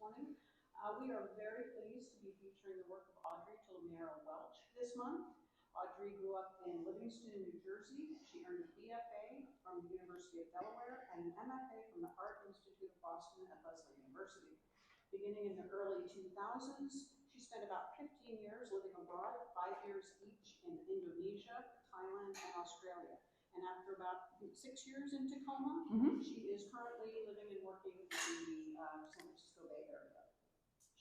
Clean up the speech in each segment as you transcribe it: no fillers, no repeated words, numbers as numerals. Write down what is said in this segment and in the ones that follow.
morning. We are very pleased to be featuring the work of Audrey Tulimiero Welch this month. Audrey grew up in Livingston, New Jersey. She earned a BFA from the University of Delaware and an MFA from the Art Institute of Boston at Lesley University. Beginning in the early 2000s, she spent about 15 years living abroad, 5 years each in Indonesia, Thailand, and Australia. And after about 6 years in Tacoma, she is currently living and working in the San Francisco Bay Area.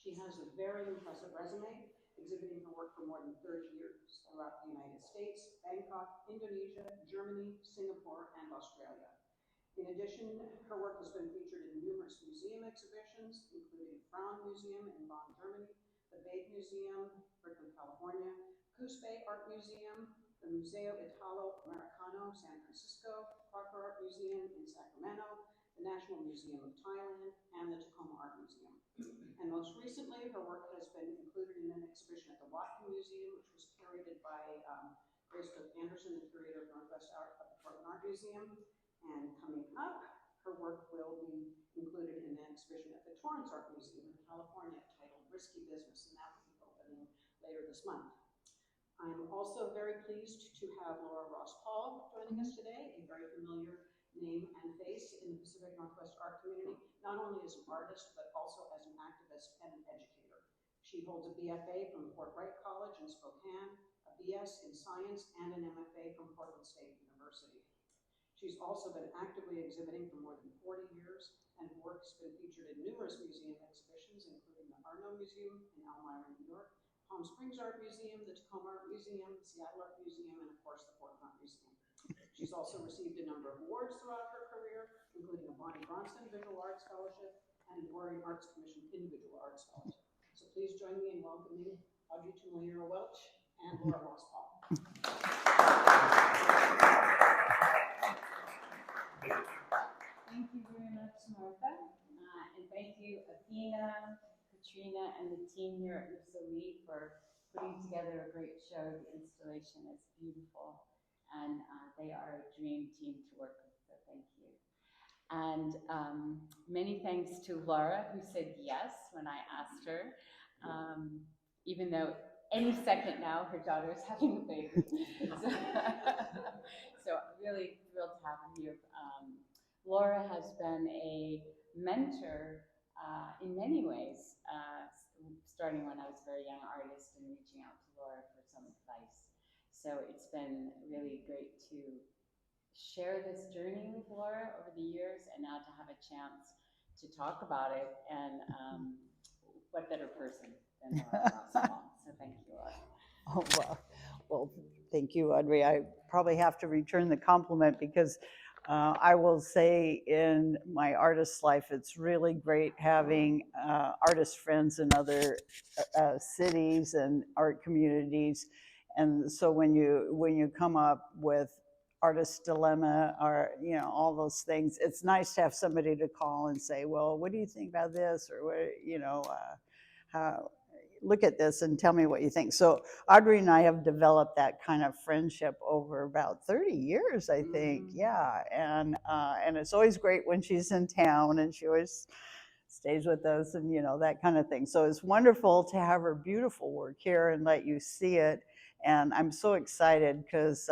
She has a very impressive resume, exhibiting her work for more than 30 years throughout the United States, Bangkok, Indonesia, Germany, Singapore, and Australia. In addition, her work has been featured in numerous museum exhibitions, including Frauen Museum in Bonn, Germany, the Bade Museum, Brooklyn, California, Coos Bay Art Museum, the Museo Italo-Americano, San Francisco, Crocker Art Museum in Sacramento, the National Museum of Thailand, and the Tacoma Art Museum. And most recently, her work has been included in an exhibition at the Watkin Museum, which was curated by Grace Cook Anderson, the curator of Northwest Art of the Portland Art Museum. And coming up, her work will be included in an exhibition at the Torrance Art Museum in California titled Risky Business, and that will be opening later this month. I'm also very pleased to have Laura Ross Paul joining us today, a very familiar name and face in the Pacific Northwest art community, not only as an artist, but also as an activist and an educator. She holds a BFA from Fort Wright College in Spokane, a BS in Science, and an MFA from Portland State University. She's also been actively exhibiting for more than 40 years, and her work has been featured in numerous museum exhibitions, including the Arno Museum in Elmira, New York, Palm Springs Art Museum, the Tacoma Art Museum, the Seattle Art Museum, and of course the Portland Art Museum. She's also received a number of awards throughout her career, including a Bonnie Bronson Visual Arts Scholarship and an Oregon Arts Commission Individual Arts Scholarship. So please join me in welcoming Audrey Tulimiero Welch and Laura Ross Paul. Thank you very much, Martha, and thank you, Athena, Katrina, and the team here at Russo Lee for putting together a great show. The installation is beautiful, and they are a dream team to work with, so thank you. And many thanks to Laura, who said yes when I asked her, even though any second now her daughter is having a baby. So really thrilled to have her here. Laura has been a mentor in many ways, starting when I was a very young artist and reaching out to Laura for some advice. So it's been really great to share this journey with Laura over the years, and now to have a chance to talk about it. And what better person than Laura Ross. So thank you, Laura. Oh, well, thank you, Audrey. I probably have to return the compliment because I will say in my artist life, it's really great having artist friends in other cities and art communities. And so when you come up with artist dilemma or, you know, all those things, it's nice to have somebody to call and say, well, what do you think about this? Or what, you know, look at this and tell me what you think. So Audrey and I have developed that kind of friendship over about 30 years, I think. Yeah, and it's always great when she's in town, and she always stays with us, and you know, that kind of thing. So it's wonderful to have her beautiful work here and let you see it. And I'm so excited because,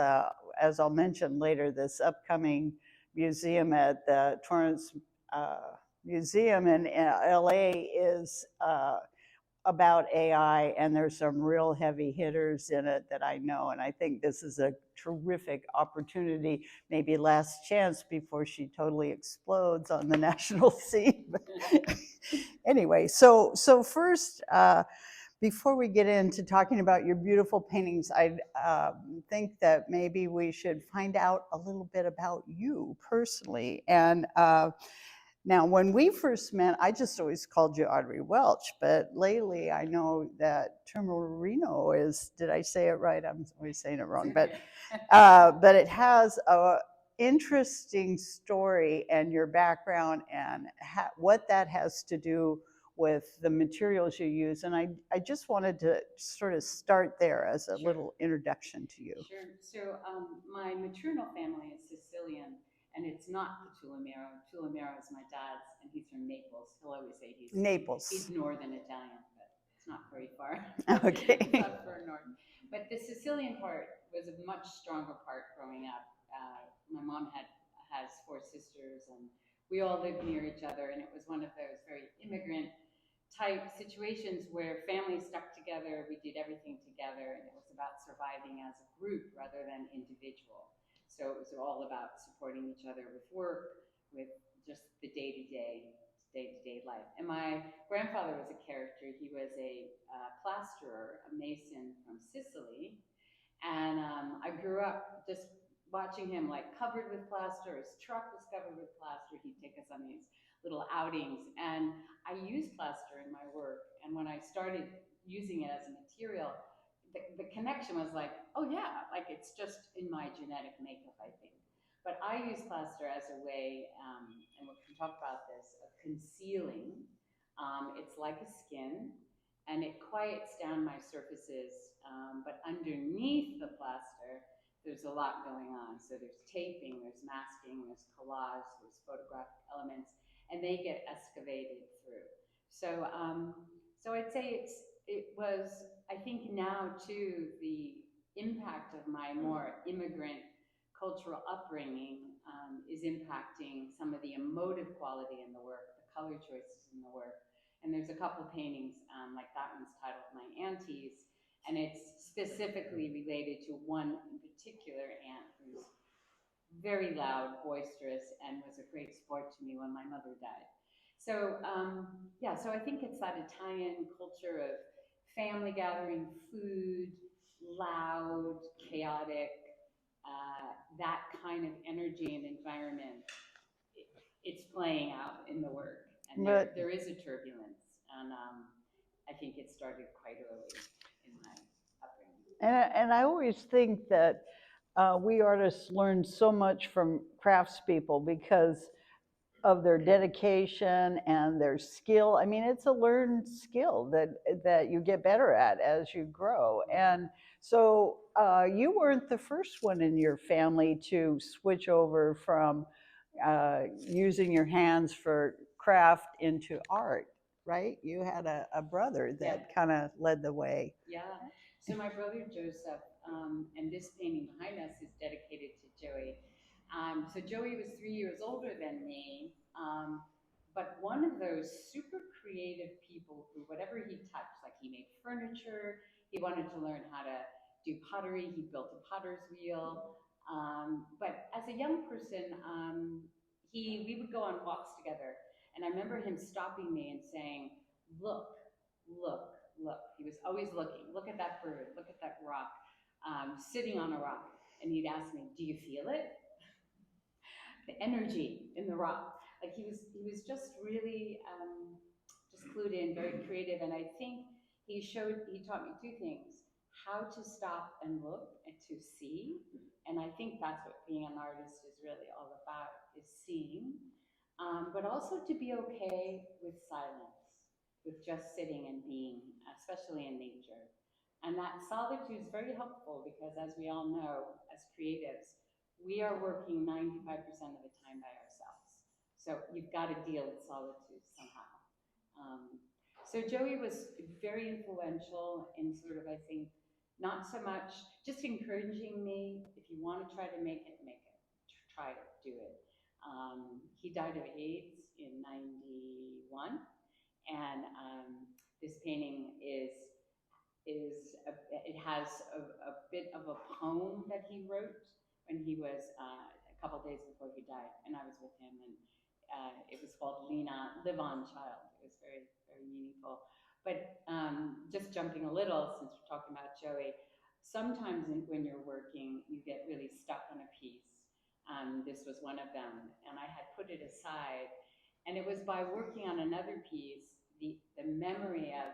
as I'll mention later, this upcoming museum at the Torrance Museum in LA is about AI, and there's some real heavy hitters in it that I know, and I think this is a terrific opportunity, maybe last chance before she totally explodes on the national scene. Anyway, so first, before we get into talking about your beautiful paintings, I think that maybe we should find out a little bit about you personally. And now, when we first met, I just always called you Audrey Welch, but lately I know that Tulimiero is, did I say it right? I'm always saying it wrong, but it has a interesting story and your background and what that has to do with the materials you use. And I just wanted to sort of start there as a little introduction to you. Sure. So my maternal family is Sicilian, and it's not the Tulimiero. Tulimiero is my dad's, and he's from Naples. He'll always say he's Naples. northern Italian, but it's not very far. Okay. It's not far north. But the Sicilian part was a much stronger part growing up. My mom has 4 sisters, and we all lived near each other, and it was one of those very immigrant type situations where families stuck together, we did everything together, and it was about surviving as a group rather than individual. So it was all about supporting each other with work, with just the day-to-day life. And my grandfather was a character. He was a plasterer, a mason from Sicily, and I grew up just watching him like covered with plaster. His truck was covered with plaster. He'd take us on these little outings, and I used plaster in my work. And when I started using it as a material, the connection was like, oh yeah, like it's just in my genetic makeup, I think. But I use plaster as a way, and we can talk about this, of concealing. It's like a skin, and it quiets down my surfaces. But underneath the plaster, there's a lot going on. So there's taping, there's masking, there's collage, there's photographic elements, and they get excavated through. So, so I'd say it was, I think now too, the impact of my more immigrant cultural upbringing is impacting some of the emotive quality in the work, the color choices in the work. And there's a couple paintings, like that one's titled My Aunties, and it's specifically related to one in particular aunt who's very loud, boisterous, and was a great sport to me when my mother died. So yeah, so I think it's that Italian culture of family gathering, food, loud, chaotic, that kind of energy and environment. It's playing out in the work, and there is a turbulence, and I think it started quite early in my upbringing. And I always think that we artists learn so much from craftspeople because of their dedication and their skill. I mean, it's a learned skill that you get better at as you grow. And so you weren't the first one in your family to switch over from using your hands for craft into art, right? You had a brother that kind of led the way. Yeah. So my brother Joseph, and this painting behind us is dedicated to Joey. So Joey was 3 years older than me, but one of those super creative people who, whatever he touched, like he made furniture, he wanted to learn how to do pottery, he built a potter's wheel. But as a young person, we would go on walks together, and I remember him stopping me and saying, look, look, look. He was always looking. Look at that bird. Look at that rock, sitting on a rock. And he'd ask me, do you feel it? The energy in the rock. Like he was just really just clued in, very creative. And I think he taught me 2 things: how to stop and look and to see. And I think that's what being an artist is really all about, is seeing. But also to be okay with silence, with just sitting and being, especially in nature. And that solitude is very helpful because, as we all know, as creatives, we are working 95% of the time by ourselves. So you've got to deal with solitude somehow. So Joey was very influential in sort of, I think, not so much just encouraging me, if you want to try to make it, try to do it. He died of AIDS in '91, and this painting it has a bit of a poem that he wrote when he was a couple days before he died, and I was with him, and it was called Live On Child. It was very, very meaningful. But just jumping a little, since we're talking about Joey, sometimes when you're working, you get really stuck on a piece. This was one of them, and I had put it aside, and it was by working on another piece, the memory of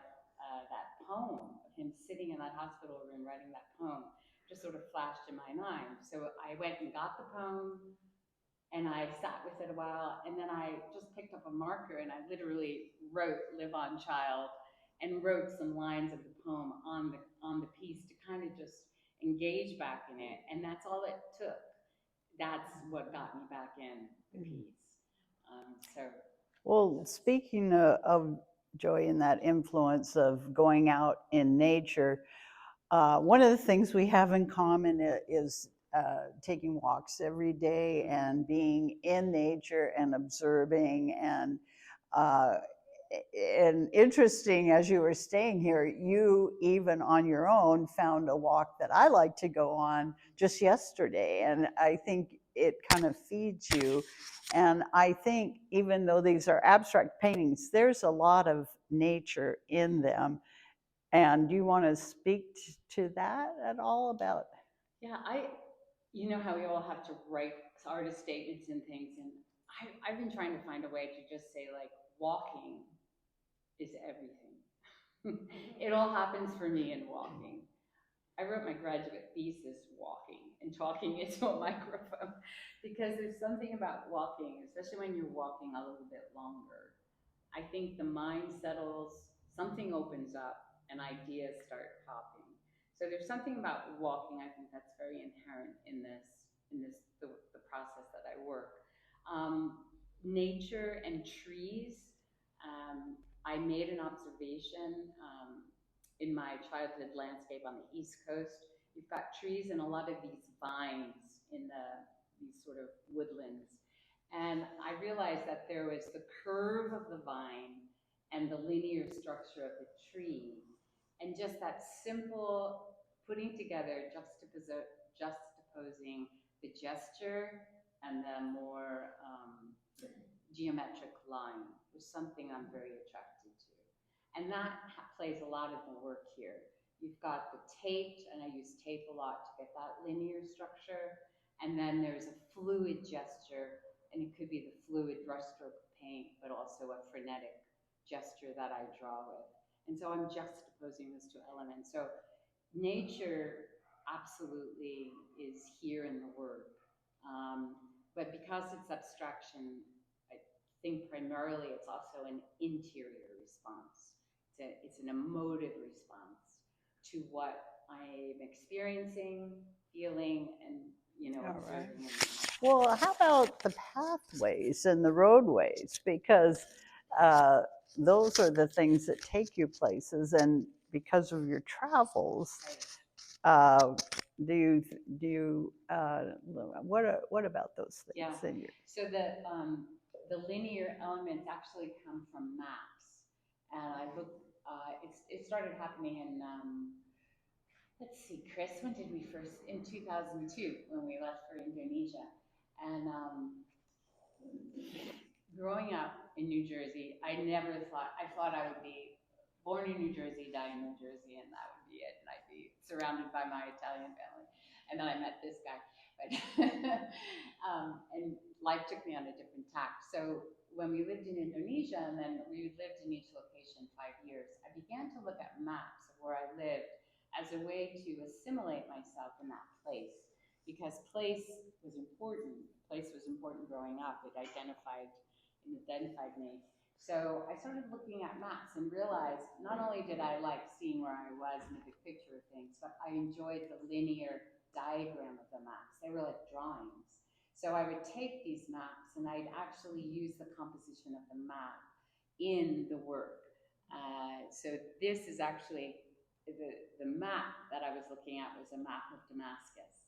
that poem, of him sitting in that hospital room writing that poem, just sort of flashed in my mind. So I went and got the poem, and I sat with it a while, and then I just picked up a marker and I literally wrote "Live On Child" and wrote some lines of the poem on the piece to kind of just engage back in it. And that's all it took. that's what got me back in the piece. So Well, speaking of Joy and that influence of going out in nature, one of the things we have in common is taking walks every day and being in nature and observing. Uh, and interesting, as you were staying here, you even on your own found a walk that I like to go on just yesterday. And I think it kind of feeds you. And I think even though these are abstract paintings, there's a lot of nature in them. And do you want to speak to that at all about? yeah, you know how we all have to write artist statements and things, and I've been trying to find a way to just say like walking is everything. It all happens for me in walking. I wrote my graduate thesis walking and talking into a microphone because there's something about walking, especially when you're walking a little bit longer. I think the mind settles, something opens up, and ideas start popping. So there's something about walking, I think that's very inherent in the process that I work. Nature and trees. I made an observation in my childhood landscape on the East Coast. You've got trees and a lot of these vines in these sort of woodlands. And I realized that there was the curve of the vine and the linear structure of the tree, and just that simple putting together, juxtaposing the gesture and the more geometric line was something I'm very attracted to. And that plays a lot of the work here. You've got the taped, and I use tape a lot to get that linear structure. And then there's a fluid gesture, and it could be the fluid brushstroke paint, but also a frenetic gesture that I draw with. And so I'm juxtaposing those two elements. So nature absolutely is here in the work. But because it's abstraction, I think primarily it's also an interior response. It's an emotive response to what I'm experiencing, feeling, and observing. Well, how about the pathways and the roadways? Because those are the things that take you places, and because of your travels, do you what about those things? Yeah. So the linear elements actually come from maps, and I look. It started happening in let's see, Chris. When did we first? In 2002, when we left for Indonesia, and growing up in New Jersey, I thought I would be born in New Jersey, die in New Jersey, and that would be it. And I'd be surrounded by my Italian family. And then I met this guy. But and life took me on a different tack. So when we lived in Indonesia, and then we lived in each location 5 years, I began to look at maps of where I lived as a way to assimilate myself in that place. Because place was important. Place was important growing up. It identified me. So I started looking at maps and realized not only did I like seeing where I was in the big picture of things, but I enjoyed the linear diagram of the maps. They were like drawings. So I would take these maps and I'd actually use the composition of the map in the work. So this is actually the map that I was looking at was a map of Damascus.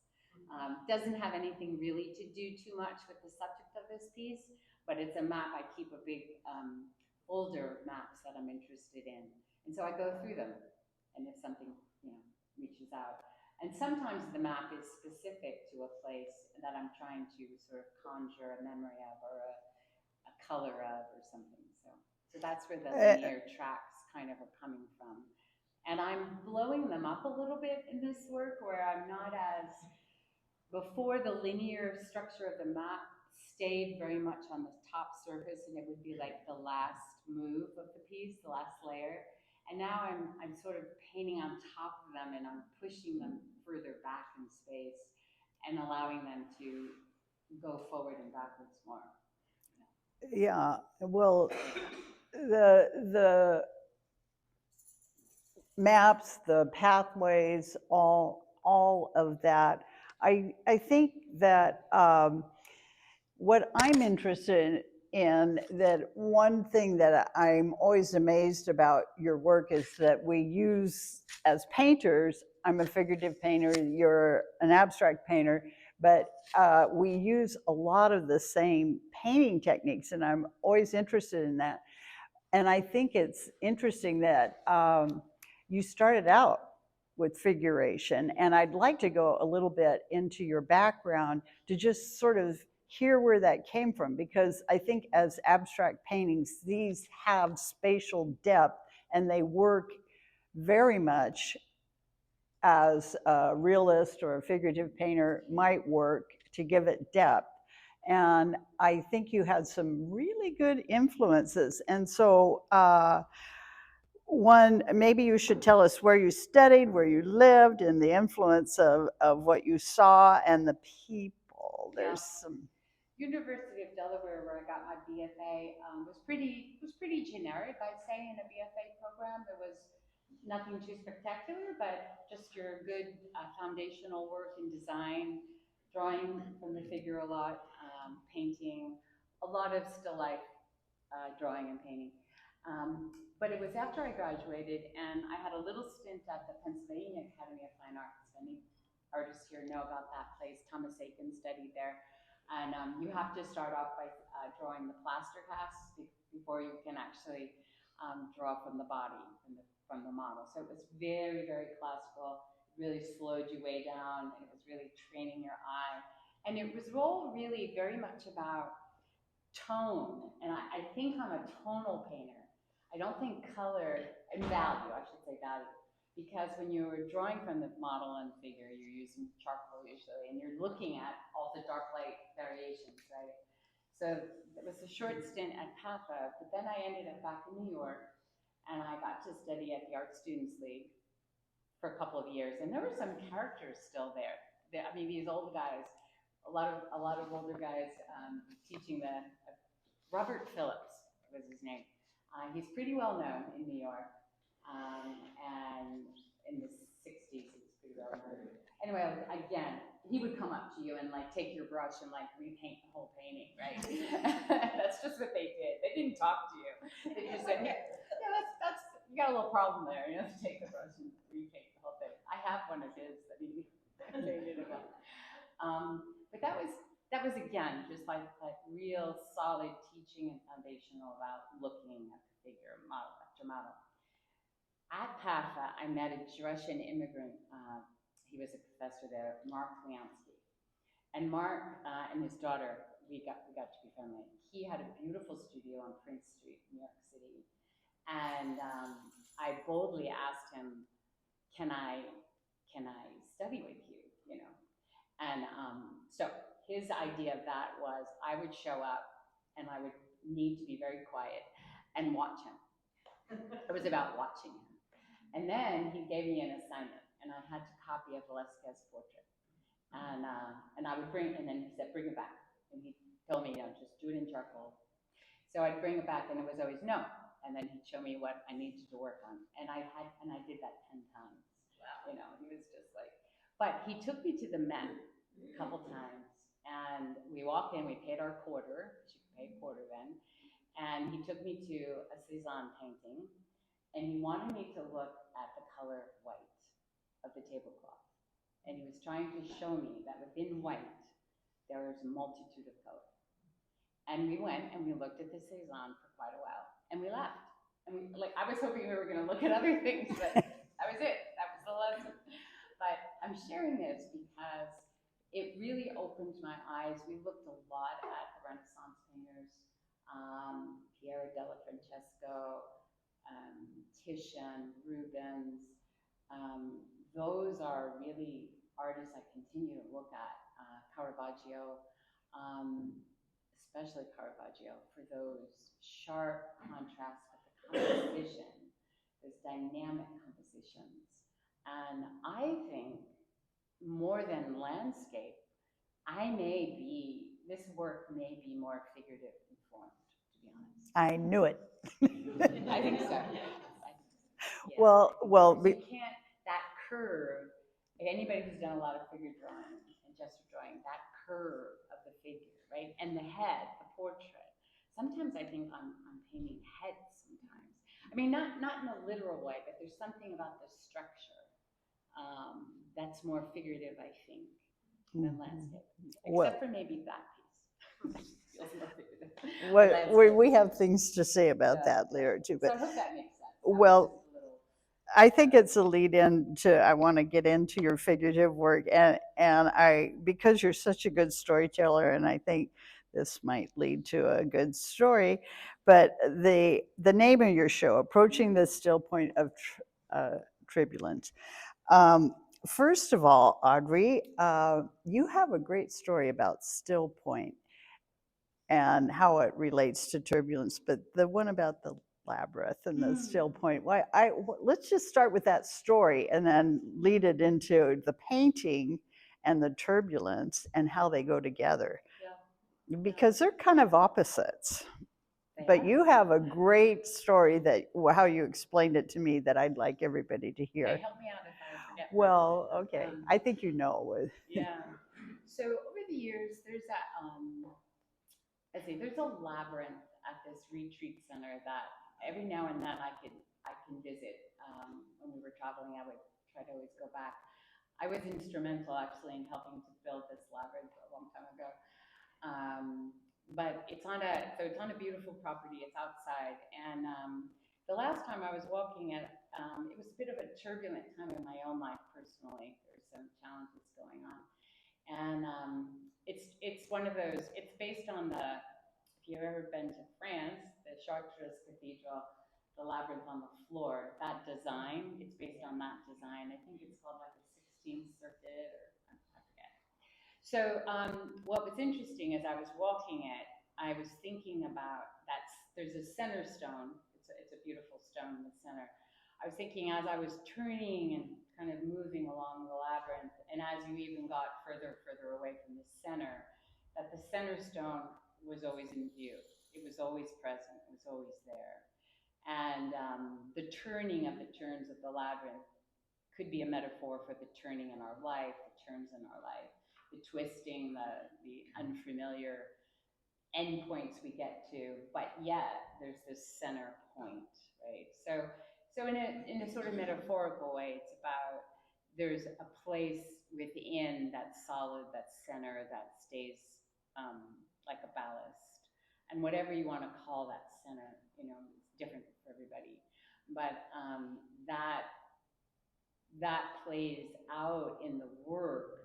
Doesn't have anything really to do too much with the subject of this piece, but it's a map. I keep a big folder of maps that I'm interested in. And so I go through them, and if something reaches out. And sometimes the map is specific to a place that I'm trying to sort of conjure a memory of or a color of or something. So that's where the linear tracks kind of are coming from. And I'm blowing them up a little bit in this work where I'm not as, before the linear structure of the map stayed very much on the top surface, and it would be like the last move of the piece, the last layer. And now I'm sort of painting on top of them, and I'm pushing them further back in space and allowing them to go forward and backwards more. Yeah, well, the maps, the pathways, all of that, I think that what I'm interested in, that one thing that I'm always amazed about your work is that we use, as painters, I'm a figurative painter, you're an abstract painter, but we use a lot of the same painting techniques, and I'm always interested in that. And I think it's interesting that you started out with figuration, and I'd like to go a little bit into your background to just sort of hear where that came from, because I think as abstract paintings, these have spatial depth, and they work very much as a realist or a figurative painter might work to give it depth. And I think you had some really good influences. And so one, maybe you should tell us where you studied, where you lived, and the influence of what you saw and the people. There's some. University of Delaware, where I got my BFA, was pretty generic, I'd say, in a BFA program. There was nothing too spectacular, but just your good foundational work in design, drawing from the figure a lot, painting, a lot of still life drawing and painting. But it was after I graduated, and I had a little stint at the Pennsylvania Academy of Fine Arts. Many artists here know about that place. Thomas Aiken studied there. And you have to start off by drawing the plaster casts before you can actually draw from the body, from the model. So it was very, very classical. It really slowed you way down, and it was really training your eye. And it was all really very much about tone. And I think I'm a tonal painter. I don't think color, and value, I should say value. Because when you're drawing from the model and figure, you're using charcoal usually, and you're looking at all the dark light variations, right? So it was a short stint at PAFA, but then I ended up back in New York, and I got to study at the Art Students League for a couple of years, and there were some characters still there. I mean, these old guys, a lot of older guys teaching the Robert Phillips was his name. He's pretty well known in New York. And in the 60s, he was pretty well known. Anyway, again, he would come up to you and like take your brush and like repaint the whole painting, right? That's just what they did. They didn't talk to you. They just said, yeah, that's you got a little problem there. You have to take the brush and repaint the whole thing. I have one of his that he painted about. But that was again just like real solid teaching and foundational about looking at the figure model after model. At PAFA, I met a Russian immigrant. He was a professor there, Mark Leonsky. And Mark and his daughter, we got to be friendly. He had a beautiful studio on Prince Street, New York City. And I boldly asked him, can I study with you, you know? And so his idea of that was I would show up and I would need to be very quiet and watch him. It was about watching him. And then he gave me an assignment, and I had to copy a Velasquez portrait. And I would and then he said, bring it back. And he told me, just do it in charcoal. So I'd bring it back, and it was always no. And then he'd show me what I needed to work on. And I did that 10 times. Wow. He was just like, but he took me to the Met a couple times, and we walked in, we paid our quarter, because you could pay a quarter then, and he took me to a Cezanne painting, and he wanted me to look at the color white of the tablecloth. And he was trying to show me that within white, there is a multitude of color. And we went and we looked at the Cezanne for quite a while, and we left. And I was hoping we were gonna look at other things, but that was it, that was the lesson. But I'm sharing this because it really opened my eyes. We looked a lot at the Renaissance painters, Piero della Francesco, Titian, Rubens. Those are really artists I continue to look at. Caravaggio, especially Caravaggio, for those sharp contrasts with the composition, those dynamic compositions. And I think more than landscape, this work may be more figurative informed, to be honest. I knew it. I think so. Well, you can't, that curve, if anybody who's done a lot of figure drawing and gesture drawing, that curve of the figure, right? And the head, the portrait. Sometimes I think I'm painting heads sometimes. I mean, not in a literal way, but there's something about the structure that's more figurative, I think, than landscape. Well, Except for maybe that piece. Feels more figurative. we have things to say about that later too. So But I hope that makes sense. well, I think it's a lead in to, I want to get into your figurative work, and because you're such a good storyteller, and I think this might lead to a good story, but the name of your show, Approaching the Still Point of Turbulence. First of all, Audrey, you have a great story about Still Point and how it relates to turbulence, but the one about the labyrinth and the still point, let's just start with that story and then lead it into the painting and the turbulence and how they go together. Yeah. Because they're kind of opposites. But are. you have a great story that how you explained it to me that I'd like everybody to hear. Okay, help me out if I forget. Well, okay. I think you know. Yeah. So over the years, there's that there's a labyrinth at this retreat center that every now and then I can visit. When we were traveling, I would try to always go back. I was instrumental actually in helping to build this labyrinth a long time ago. But it's on a beautiful property. It's outside, and the last time I was walking it, it was a bit of a turbulent time in my own life personally. There were some challenges going on, and it's one of those. It's based on the, if you've ever been to France, the Chartres Cathedral, the labyrinth on the floor. That design, it's based on that design. I think it's called like a 16th Circuit, or I forget. So what was interesting as I was walking it, I was thinking about that. There's a center stone. It's a beautiful stone in the center. I was thinking as I was turning and kind of moving along the labyrinth, and as you even got further away from the center, that the center stone was always in view. It was always present. It was always there. And the turning of the turns of the labyrinth could be a metaphor for the turning in our life, the turns in our life, the twisting, the unfamiliar endpoints we get to, but yet there's this center point, right? So in a sort of metaphorical way, it's about there's a place within that's solid, that's center, that stays like a ballast, and whatever you want to call that center, it's different for everybody, but that plays out in the work.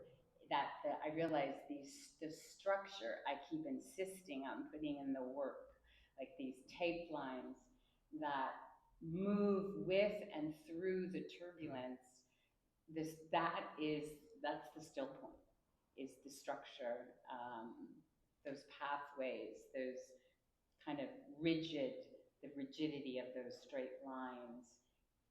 I realize the structure I keep insisting on putting in the work, like these tape lines that move with and through the turbulence. That's the still point, is the structure, those pathways, those kind of the rigidity of those straight lines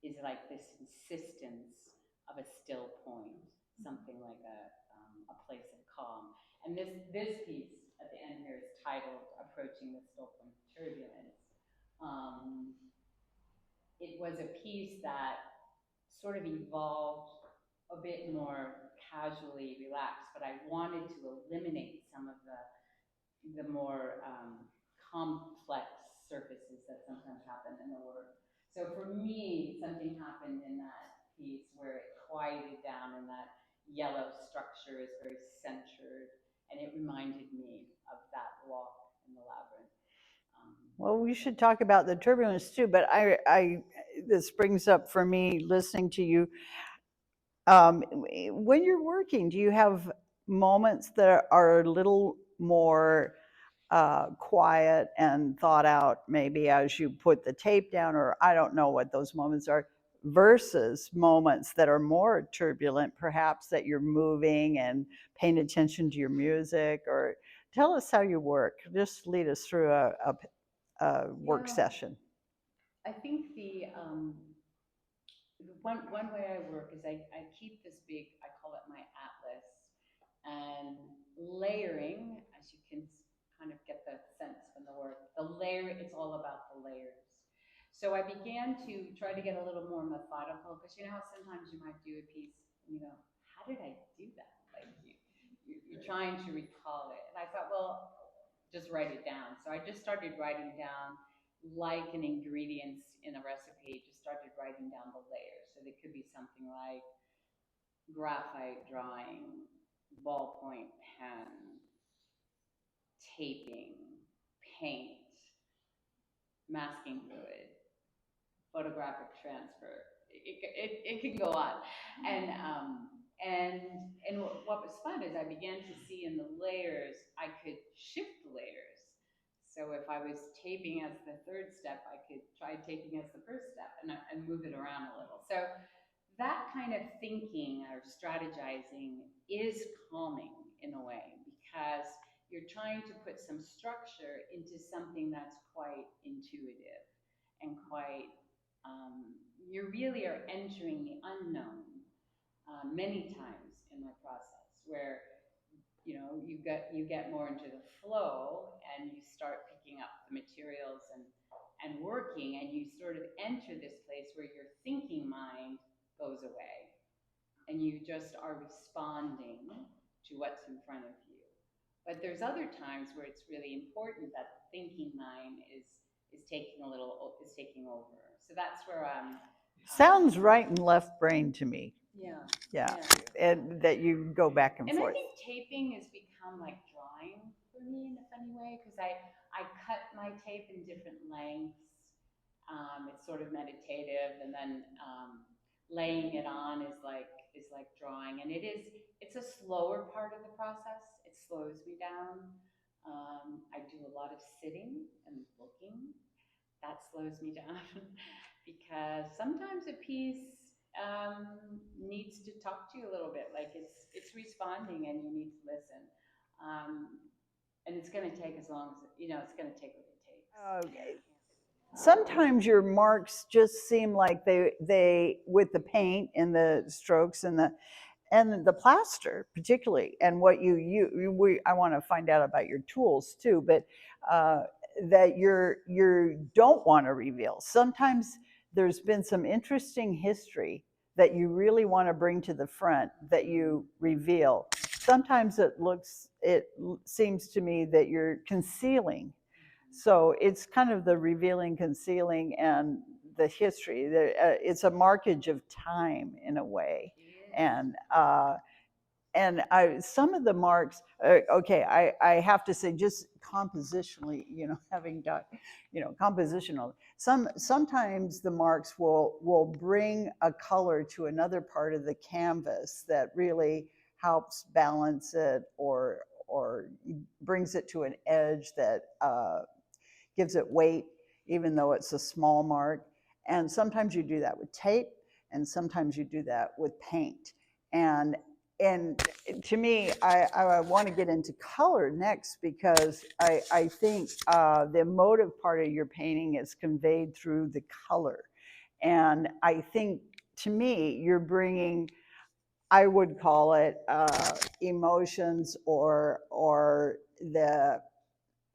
is like this insistence of a still point, something like a place of calm. And this piece at the end here is titled Approaching the Still Point of Turbulence. It was a piece that sort of evolved a bit more casually relaxed, but I wanted to eliminate some of the more complex surfaces that sometimes happen in the work. So for me, something happened in that piece where it quieted down and that yellow structure is very centered, and it reminded me of that walk in the labyrinth. Well, we should talk about the turbulence too, but this brings up for me listening to you. When you're working, do you have moments that are a little more quiet and thought out, maybe as you put the tape down, or I don't know what those moments are, versus moments that are more turbulent, perhaps that you're moving and paying attention to your music? Or tell us how you work. Just lead us through a work session. I think the one way I work is I keep this big, I call it my atlas, and layering, as you can kind of get the sense from the work, it's all about the layers. So I began to try to get a little more methodical, because you know how sometimes you might do a piece and you go, how did I do that? Like you're trying to recall it. And I thought, well, just write it down. So I just started writing down like an ingredients in a recipe, just started writing down the layers. So they could be something like graphite drawing, ballpoint pen, taping, paint, masking fluid, photographic transfer. It can go on, and what was fun is I began to see in the layers I could shift the layers. So if I was taping as the third step, I could try taping as the first step and move it around a little. So that kind of thinking or strategizing is calming in a way because you're trying to put some structure into something that's quite intuitive and quite you really are entering the unknown many times in my process where you get more into the flow and you start picking up the materials and working and you sort of enter this place where your thinking mind goes away and you just are responding to what's in front of you. But there's other times where it's really important that the thinking mind is taking over. So that's where Sounds right and left brain to me. yeah. Yeah, Yeah. and that you go back and And I forth. think taping has become like drawing for me in a funny way because I cut my tape in different lengths. It's sort of meditative, and then laying it on is like drawing, and it's a slower part of the process. It slows me down. I do a lot of sitting and looking. That slows me down because sometimes a piece needs to talk to you a little bit. Like it's responding, and you need to listen. Um, and it's going to take as long as it's going to take what it takes. Okay. Sometimes your marks just seem like they with the paint and the strokes and the plaster particularly, and what I want to find out about your tools too, but that you don't want to reveal. Sometimes there's been some interesting history that you really want to bring to the front that you reveal. Sometimes it seems to me that you're concealing. So it's kind of the revealing, concealing, and the history. It's a markage of time in a way, and some of the marks. Okay, I have to say, just compositionally, having done, compositional. Sometimes the marks will bring a color to another part of the canvas that really helps balance it or brings it to an edge that gives it weight, even though it's a small mark. And sometimes you do that with tape, and sometimes you do that with paint. And to me, I want to get into color next because I think the emotive part of your painting is conveyed through the color. And I think, to me, you're bringing, I would call it emotions or the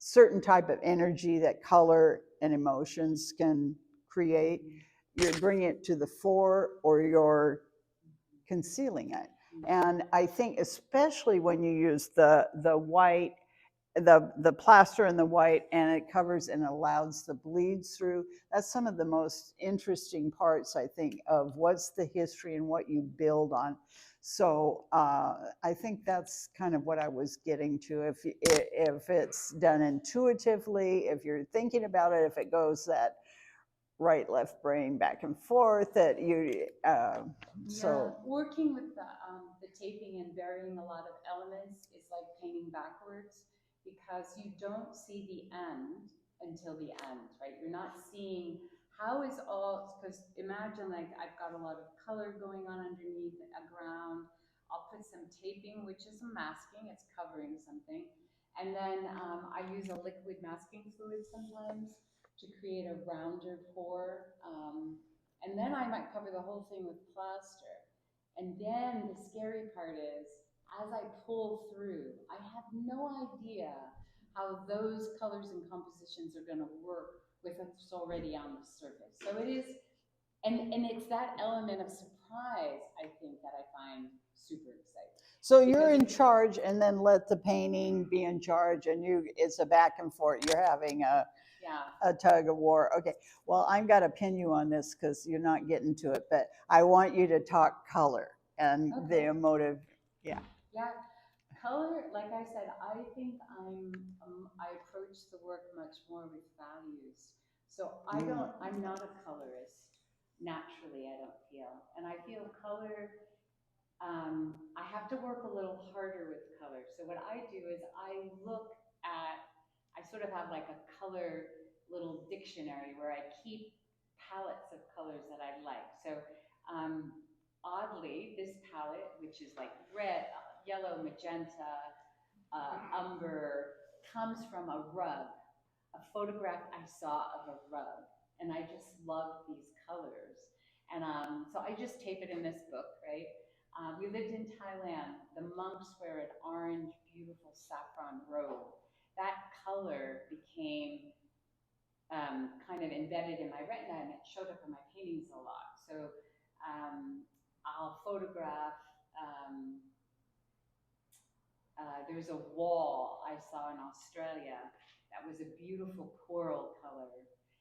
certain type of energy that color and emotions can create. You're bringing it to the fore or you're concealing it. And I think especially when you use the white, the plaster and the white, and it covers and allows the bleeds through, that's some of the most interesting parts, I think, of what's the history and what you build on. So I think that's kind of what I was getting to. If it's done intuitively, if you're thinking about it, if it goes that right, left brain back and forth, that you, so. Working with the taping and varying a lot of elements is like painting backwards because you don't see the end until the end, right? You're not seeing how is all, because imagine like I've got a lot of color going on underneath a ground. I'll put some taping, which is a masking, it's covering something. And then I use a liquid masking fluid sometimes to create a rounder pour. And then I might cover the whole thing with plaster. And then the scary part is, as I pull through, I have no idea how those colors and compositions are going to work with what's already on the surface. So it is, and it's that element of surprise, I think, that I find super excited. So you're in charge, and then let the painting be in charge, and it's a back and forth. You're having a tug of war. Okay, well, I've got to pin you on this because you're not getting to it, but I want you to talk color and the emotive. Yeah. Yeah, color, like I said, I think I approach the work much more with values. So I'm not a colorist. Naturally, I don't feel. And I feel color, I have to work a little harder with color. So what I do is I sort of have like a color little dictionary where I keep palettes of colors that I like. So oddly, this palette, which is like red, yellow, magenta, umber, comes from a rug, a photograph I saw of a rug. And I just love these colors. And so I just tape it in this book, right? We lived in Thailand. The monks wear an orange, beautiful saffron robe. That color became kind of embedded in my retina, and it showed up in my paintings a lot. So I'll photograph. There's a wall I saw in Australia that was a beautiful coral color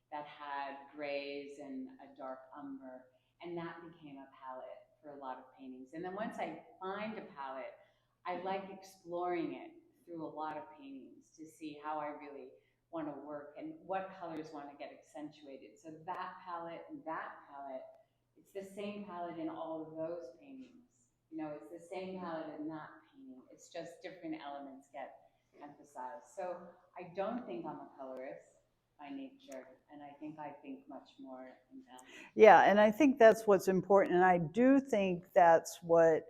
that had grays and a dark umber, and that became a palette for a lot of paintings. And then once I find a palette, I like exploring it through a lot of paintings to see how I really want to work and what colors want to get accentuated. So that palette and that palette, it's the same palette in all of those paintings. You know, it's the same palette in that painting. It's just different elements get emphasized. So I don't think I'm a colorist by nature, and I think much more in balance. Yeah, and I think that's what's important, and I do think that's what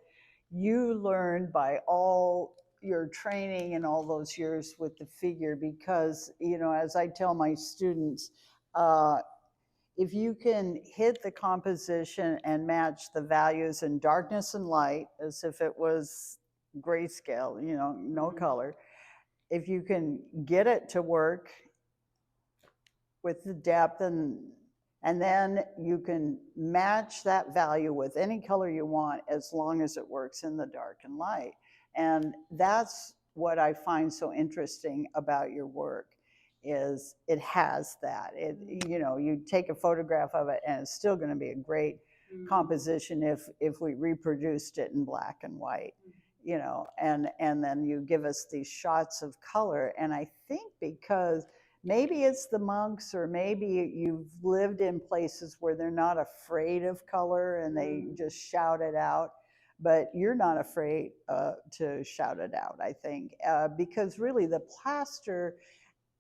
you learned by all your training and all those years with the figure, because, you know, as I tell my students, if you can hit the composition and match the values in darkness and light as if it was grayscale, you know, no color, if you can get it to work with the depth, and then you can match that value with any color you want as long as it works in the dark and light. And that's what I find so interesting about your work, is it has that. It, you know, you take a photograph of it and it's still going to be a great composition if we reproduced it in black and white, you know, and then you give us these shots of color. And I think because maybe it's the monks, or maybe you've lived in places where they're not afraid of color and they just shout it out, but you're not afraid to shout it out, I think, because really the plaster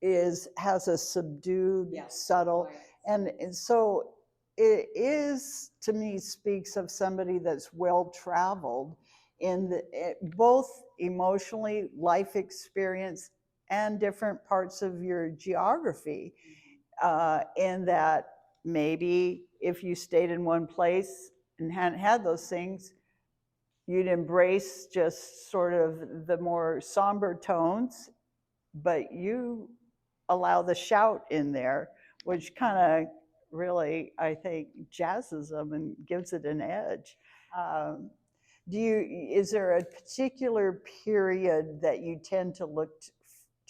has a subdued, subtle, and so it is, to me, speaks of somebody that's well-traveled in both emotionally, life experience, and different parts of your geography, in that maybe if you stayed in one place and hadn't had those things, you'd embrace just sort of the more somber tones, but you allow the shout in there, which kind of really, I think, jazzes them and gives it an edge. Is there a particular period that you tend to look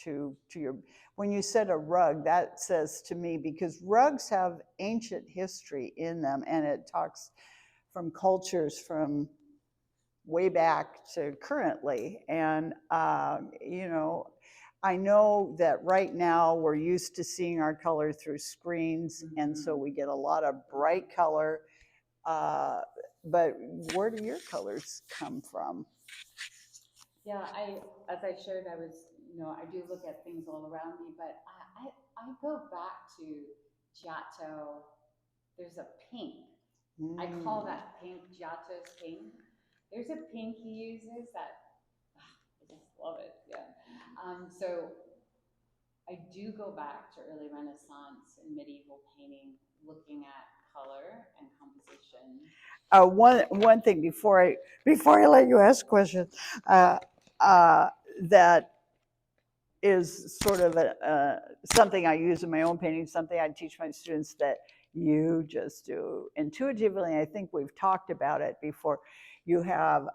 to your, when you said a rug, that says to me, because rugs have ancient history in them, and it talks from cultures from way back to currently. And, you know, I know that right now we're used to seeing our color through screens, and so we get a lot of bright color. But where do your colors come from? Yeah, as I showed, you know, I do look at things all around me, but I go back to Giotto. There's a pink. I call that pink Giotto's pink. There's a pink he uses that, I just love it, yeah. So I do go back to early Renaissance and medieval painting, looking at color and composition. One thing before I let you ask questions, that is sort of something I use in my own painting, something I teach my students that you just do intuitively. I think we've talked about it before. You have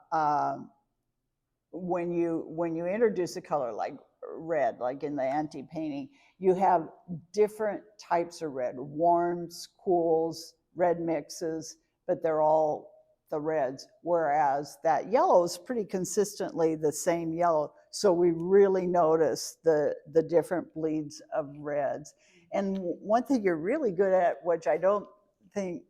when you introduce a color like red, like in the anti-painting, you have different types of red, warms, cools, red mixes, but they're all the reds, whereas that yellow is pretty consistently the same yellow. So we really notice the different bleeds of reds. And one thing you're really good at, which I don't think,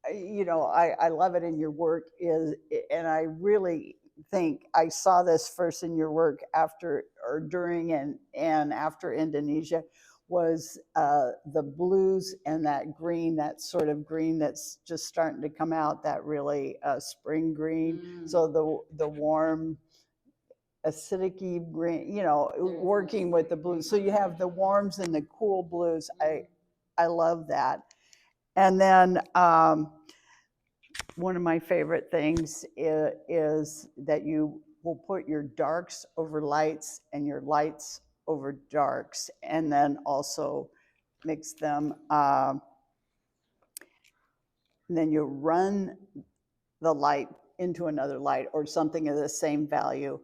I love it in your work, is, and I really think I saw this first in your work after or during and after Indonesia, was the blues and that green, that sort of green that's just starting to come out, that really spring green. So the warm acidic green, working with the blues. So you have the warms and the cool blues. I love that. And then one of my favorite things is that you will put your darks over lights and your lights over darks, and then also mix them. And then you run the light into another light or something of the same value,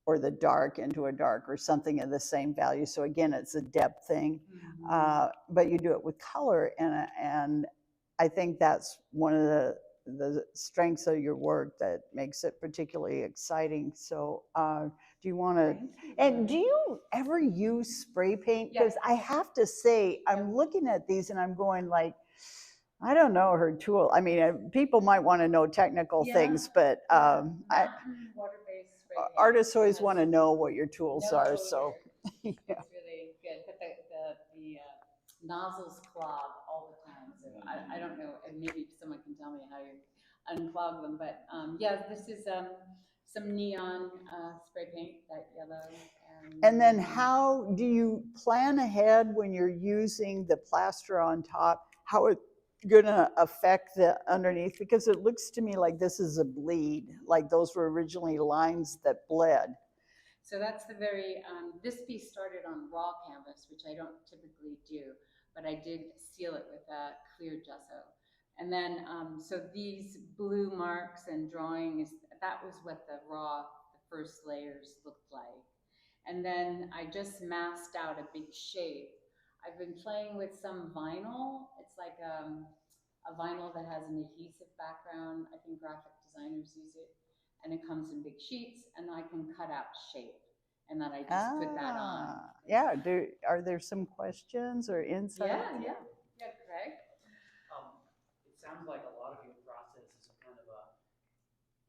or the dark into a dark or something of the same value. So again, it's a depth thing, but you do it with color, and I think that's one of the strengths of your work that makes it particularly exciting. So do you want to, and do you ever use spray paint? Because I have to say, I'm looking at these and I'm going like, I don't know her tool. I mean, people might want to know technical things, but water-based spray paint. Artists always want to know what your tools No are. odor. So It's really good, but the nozzles clog all the time. So I don't know, and maybe someone can tell me how you unclog them. But yeah, this is some neon spray paint, that yellow. And then how do you plan ahead when you're using the plaster on top? How it's going to affect the underneath? Because it looks to me like this is a bleed, like those were originally lines that bled. So that's the very, this piece started on raw canvas, which I don't typically do, but I did seal it with a clear gesso. And then, so these blue marks and drawings, that was what the first layers looked like. And then I just masked out a big shape. I've been playing with some vinyl. It's like a vinyl that has an adhesive background. I think graphic designers use it. And it comes in big sheets, and I can cut out shape. And then I just put that on. Yeah, are there some questions or insights? Yeah, Craig? It sounds like a lot of your process is a kind of a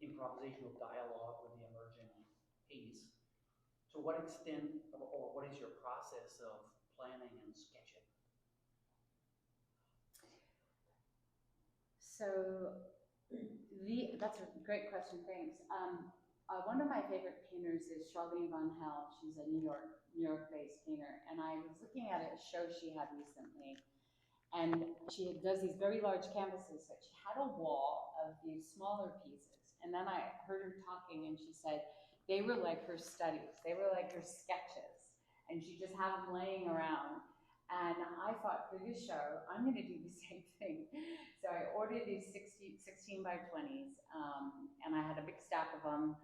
improvisational dialogue with the emerging piece. To what extent, or what is your process of planning and sketching? So that's a great question, thanks. One of my favorite painters is Charlene Von Hell. She's a New York-based painter, and I was looking at a show she had recently, and she does these very large canvases, but she had a wall of these smaller pieces. And then I heard her talking, and she said they were like her studies. They were like her sketches, and she just had them laying around. And I thought, for this show, I'm going to do the same thing. So I ordered these 16 by 20s, and I had a big stack of them.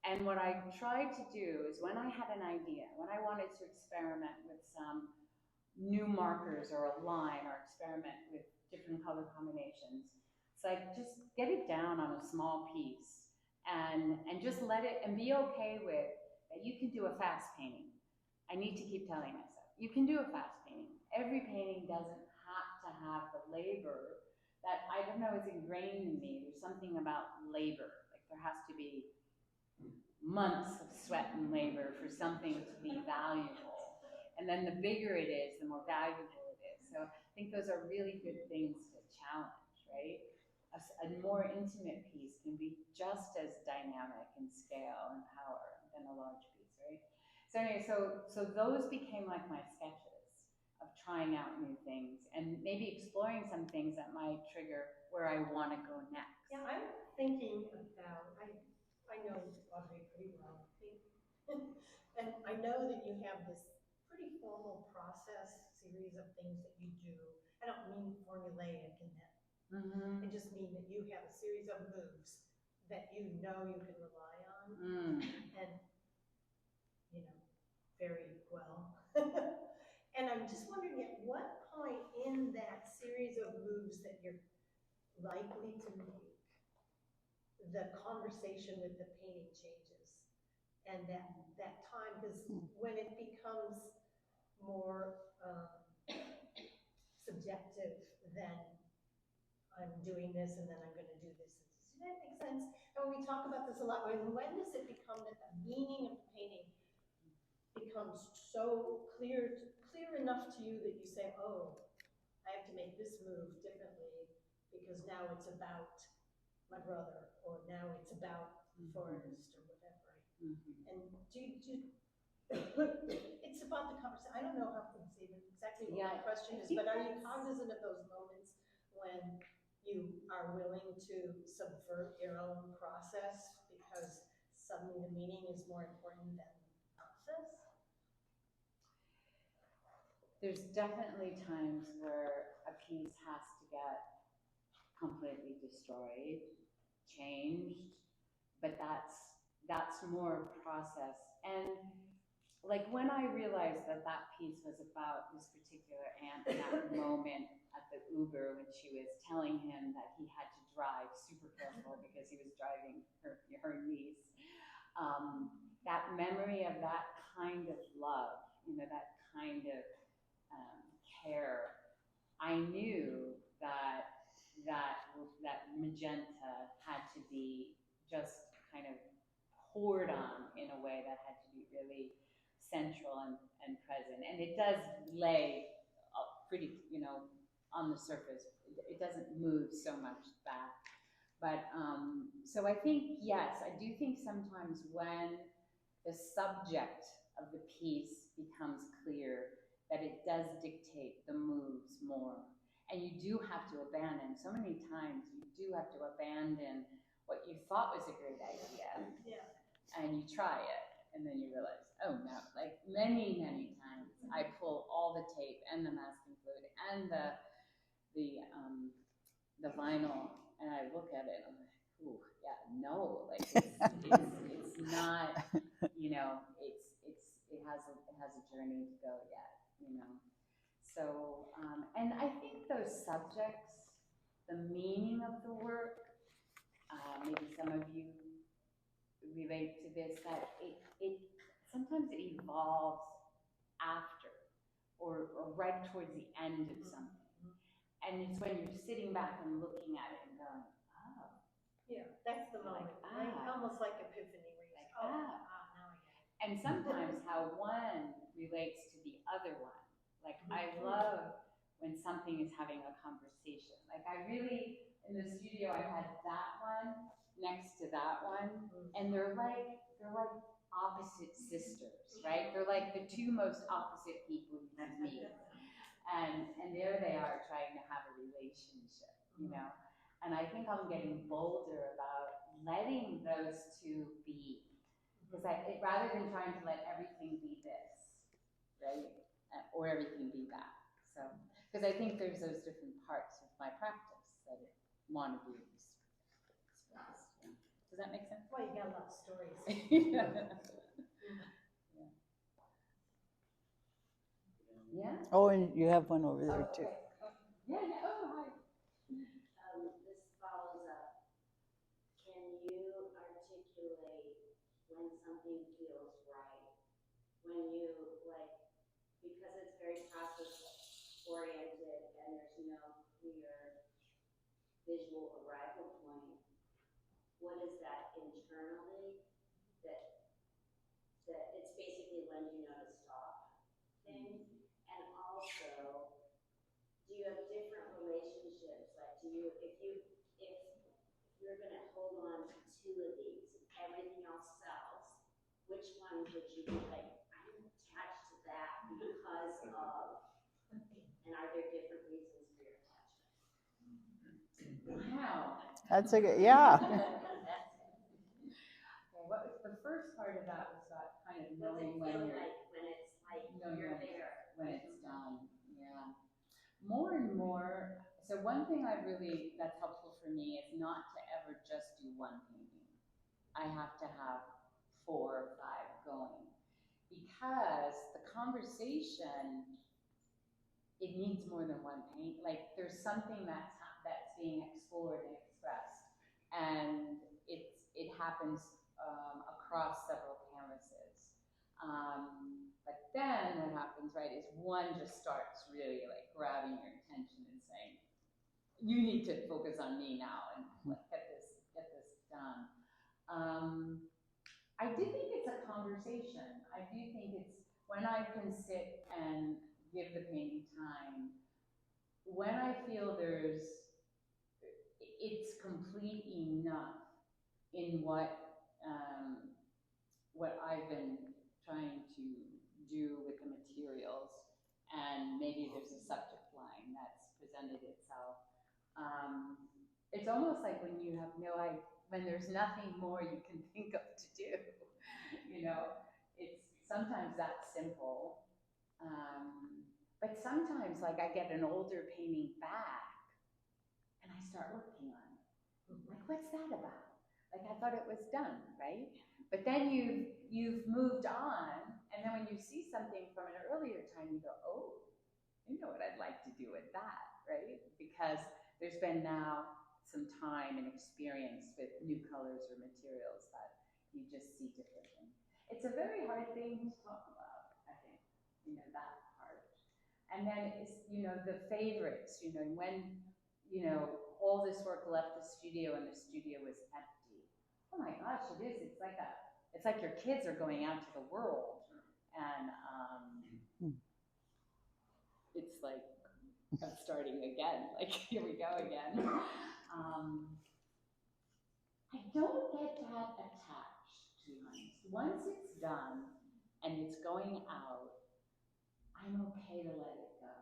And what I tried to do is, when I had an idea, when I wanted to experiment with some new markers or a line, or experiment with different color combinations, it's like, just get it down on a small piece and just let it, and be okay with that. You can do a fast painting. I need to keep telling myself, you can do a fast painting. Every painting doesn't have to have the labor that, I don't know, is ingrained in me. There's something about labor, like there has to be months of sweat and labor for something to be valuable. And then the bigger it is, the more valuable it is. So I think those are really good things to challenge, right? A more intimate piece can be just as dynamic in scale and power than a large piece, right? So anyway, so those became like my sketches of trying out new things and maybe exploring some things that might trigger where I want to go next. Yeah, I'm thinking about, I know Audrey pretty well, and I know that you have this pretty formal process, series of things that you do. I don't mean formulaic in that. I just mean that you have a series of moves that you know you can rely on, and, you know, very well. And I'm just wondering, at what point in that series of moves that you're likely to make, the conversation with the painting changes? And that time, because when it becomes more subjective than I'm doing this and then I'm going to do this. Does that make sense? And we talk about this a lot. When does it become that the meaning of the painting becomes so clear enough to you that you say, oh, I have to make this move differently because now it's about my brother, or now it's about the forest, or whatever. And it's about the conversation. I don't know how to say exactly what my question is, but are you cognizant of those moments when you are willing to subvert your own process because suddenly the meaning is more important than the process? There's definitely times where a piece has to get completely destroyed, changed, but that's more process. And like when I realized that that piece was about this particular aunt in that moment at the Uber when she was telling him that he had to drive super careful because he was driving her niece, that memory of that kind of love, you know, that kind of care, I knew that magenta had to be just kind of poured on in a way that had to be really central and present. And it does lay pretty, you know, on the surface. It doesn't move so much back. But so I think, yes, I do think sometimes when the subject of the piece becomes clear, that it does dictate the moves more. And you do have to abandon, so many times you do have to abandon what you thought was a great idea. Yeah. And you try it, and then you realize, oh no, like many, many times I pull all the tape and the masking fluid and the vinyl, and I look at it and I'm like, ooh, yeah, no, like it's not, you know, it has a journey to go yet, you know. So, and I think those subjects, the meaning of the work, maybe some of you relate to this, that it sometimes it evolves after or right towards the end of something. And it's when you're sitting back and looking at it and going, oh. Yeah, that's the moment, right? Almost like epiphany where you say, now I get it. And sometimes how one relates to the other one. Like I love when something is having a conversation. Like I really, in the studio, I had that one next to that one, and they're like opposite sisters, right? They're like the two most opposite people you can meet. And there they are trying to have a relationship, you know? And I think I'm getting bolder about letting those two be. Because rather than trying to let everything be this, right? Or everything be that. So, because I think there's those different parts of my practice that I want to be expressed. Yeah. Does that make sense? Well, you got a lot of stories. Yeah. Oh, and you have one over there too. Yeah. Oh, hi. This follows up. Can you articulate when something feels right? When you, like, because it's very process oriented and there's no clear visual arrival point, what is that internally that it's basically when you know to stop thing? And also, do you have different relationships? Like, if you're going to hold on to two of these and everything else sells, which one would you be like, I'm attached to that because of, and are there different reasons for your attachment? Wow. That's a good, yeah. Okay, what was the first part of that? Was that kind of knowing when you're when it's like you're there, when it's done? Yeah. More and more. So one thing that's helpful for me is not to ever just do one painting. I have to have 4 or 5 going, because the conversation, it needs more than one paint. Like, there's something that's being explored and expressed, and it happens across several canvases. But then what happens, right, is one just starts really like grabbing your attention and saying, "You need to focus on me now and get this done." I do think it's a conversation. I do think it's when I can sit and give the painting time, when I feel it's complete enough in what I've been trying to do with the materials, and maybe there's a subject line that's presented itself. It's almost like when you have when there's nothing more you can think of to do, you know, it's sometimes that simple. But sometimes, like, I get an older painting back and I start working on it. Like, what's that about? Like, I thought it was done, right? But then you've moved on, and then when you see something from an earlier time, you go, oh, you know what I'd like to do with that, right? Because there's been now some time and experience with new colors or materials that you just see differently. It's a very hard thing to talk about, I think, you know, that part. And then it's, you know, the favorites, you know, when, you know, all this work left the studio and the studio was empty. Oh my gosh, it is. It's like your kids are going out to the world, and it's like I'm starting again. Like, here we go again. I don't get that attached, to be honest. Once it's done and it's going out, I'm okay to let it go,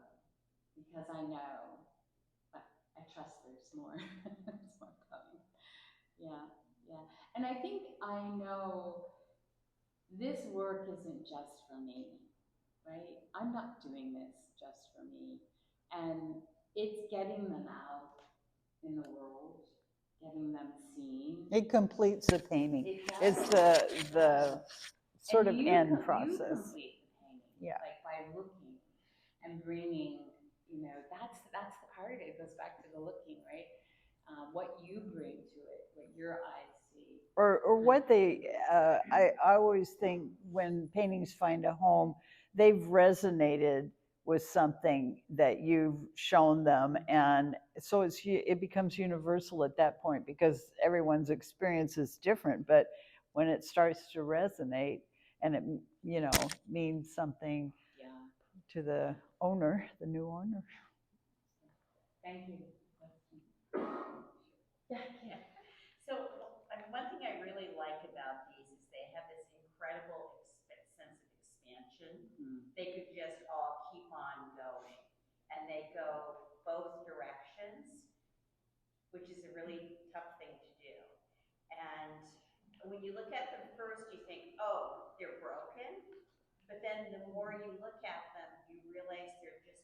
because I know, I trust there's more. There's more coming. Yeah, yeah. And I think I know this work isn't just for me, right? I'm not doing this just for me. And it's getting them out in the world, getting them seen. It completes the painting. It does. It's the sort of end process. You complete the painting, Yeah. like by looking and bringing, you know, that's the part of it. It goes back to the looking, right? What you bring to it, what your eyes see. Or what they, I always think when paintings find a home, they've resonated with something that you've shown them, and so it becomes universal at that point, because everyone's experience is different. But when it starts to resonate and it, you know, means something to the owner, the new owner. Thank you. Yeah. So one thing I really like about these is they have this incredible sense of expansion. They could just all keep on going, and they go both directions, which is a really tough thing to do. And when you look at them first, you think, oh, they're broken. But then the more you look at them, you realize they're just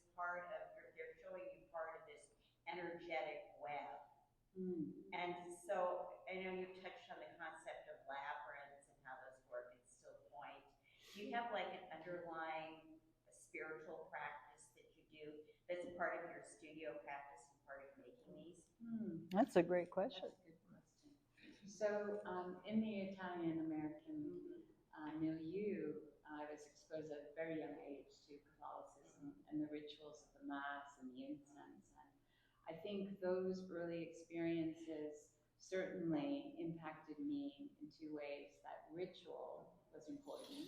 they're showing you part of this energetic web. And so I know you've touched on the concept of labyrinths and how those work in Still Point. Do you have like an underlying spiritual practice that you do that's part of your studio practice and part of making these? That's a great question. That's a good question. So in the Italian-American milieu, I was exposed at a very young age to Catholicism and the rituals of the Mass and the incense. And I think those early experiences certainly impacted me in 2 ways. That ritual was important,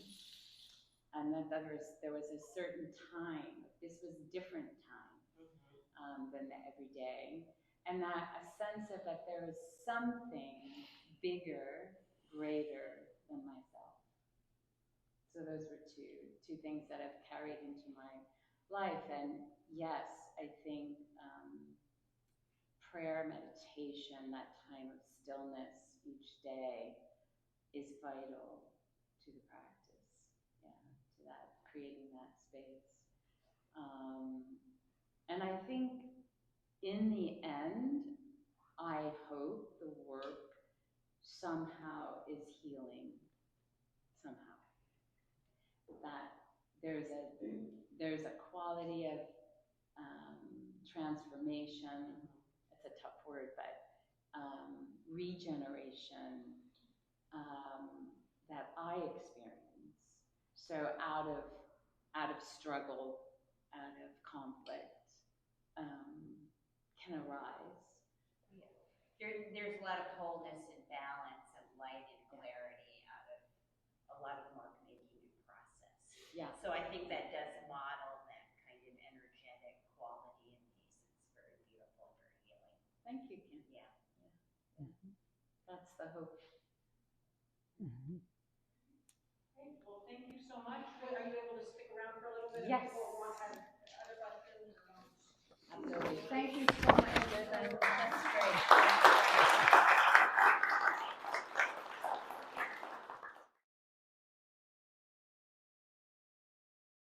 and that there was a certain time. This was a different time than the everyday, and that a sense of that there is something bigger, greater than myself. So those were two things that I've carried into my life. And yes, I think prayer, meditation, that time of stillness each day is vital to the practice. Yeah, to that, creating that space. And I think in the end, I hope the work somehow is healing somehow. That there's a quality of transformation. It's a tough word, but regeneration that I experience. So out of struggle, out of conflict, can arise. There's a lot of wholeness and balance and light and clarity out of a lot of mark-making and process. Yeah. So I think that does model that kind of energetic quality and piece. It's very beautiful, very healing. Thank you, Kim. Yeah. That's the hope. Great, well, thank you so much. Are you able to stick around for a little bit? Yes. If people want to have other questions or? Absolutely. Thank you